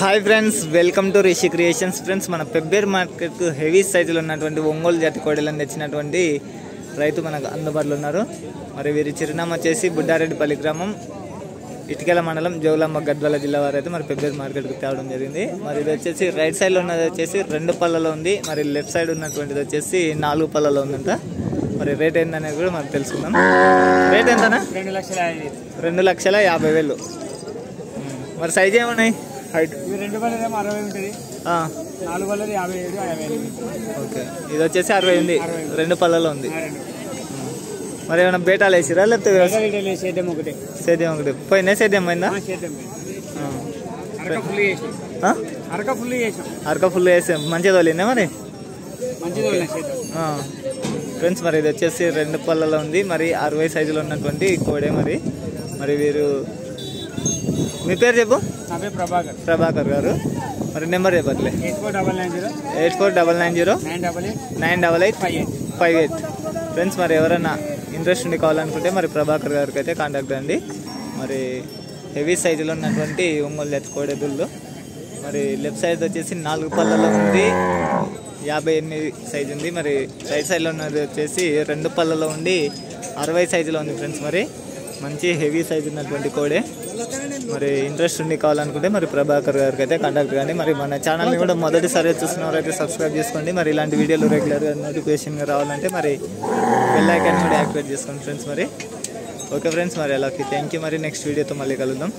Hi friends, welcome to Rishi creations. Friends, మన Pebbair market heavy సైజులో ఉన్నటువంటి ఒంగోలు జాతి కోడలను తెచ్చినటువంటి రైతు మనకు అందుబాటులో ఉన్నారు. మరి వీరి చిరునామా వచ్చేసి బుడ్డారెడ్డిపల్లి గ్రామం, ఇటుకెల మండలం, జోగులాంబ గద్వాల జిల్లా వారు అయితే మరి పెబ్బేర్ మార్కెట్కి తేవడం జరిగింది. మరి ఇది వచ్చేసి రైట్ సైడ్లో ఉన్నది వచ్చేసి 2 పళ్ళలో ఉంది, మరి లెఫ్ట్ సైడ్ ఉన్నటువంటిది వచ్చేసి 4 పళ్ళలో ఉందంట. మరి రేట్ ఏంటనేది కూడా మనం తెలుసుకుందాం. రేట్ ఎంతనా? 2,50,000. మరి సైజ్ ఏమున్నాయి? హైట్ 2 పళ్ళేమో 60 ఉంటుంది, 4 పళ్ళది 57. ఓకే, ఇది వచ్చేసి 60 ఉంది, 2 పళ్ళలో ఉంది. మరి ఏమైనా బేటాలు వేసిరా లేకపోతే సేద్యం ఒకటి పోయినా? సేద్యం పోయిందా? అరక ఫుల్ వేసాం. మంచిగా తోలిందా? మరి ఫ్రెండ్స్, మరి ఇది వచ్చేసి 2 పళ్ళలో ఉంది, మరి 60 సైజులో ఉన్నటువంటి కోడే. మరి వీరు, మీ పేరు చెప్పు? ప్రభాకర్ గారు. మరి నెంబర్ చెప్పట్లే. 8490988858. ఫ్రెండ్స్, మరి ఎవరైనా ఇంట్రెస్ట్ ఉండి కావాలనుకుంటే మరి ప్రభాకర్ గారికి అయితే కాంటాక్ట్ అండి. మరి హెవీ సైజులో ఉన్నటువంటి ఒంగోలు జాతి కోడెదుళ్ళు. మరి లెఫ్ట్ సైడ్ వచ్చేసి 4 పళ్ళలో ఉంది, 58 సైజు ఉంది. మరి రైట్ సైడ్లో ఉన్నది వచ్చేసి 2 పళ్ళలో ఉండి 60 సైజులో ఉంది. ఫ్రెండ్స్, మరి మంచి హెవీ సైజు ఉన్నటువంటి కోడే. మరి ఇంట్రెస్ట్ ఉండి కావాలనుకుంటే మరి ప్రభాకర్ గారికి అయితే కాంటాక్ట్ కానీ. మరి మన ఛానల్ని కూడా మొదటిసారి చూస్తున్నవారైతే సబ్స్క్రైబ్ చేసుకోండి. మరి ఇలాంటి వీడియోలు రెగ్యులర్గా నోటిఫికేషన్గా రావాలంటే మరి బెల్ ఐకాన్ కూడా యాక్టివేట్ చేసుకోండి ఫ్రెండ్స్. మరి ఓకే ఫ్రెండ్స్, మరి అలాగే థ్యాంక్ యూ. మరి నెక్స్ట్ వీడియోతో మళ్ళీ కలుద్దాం.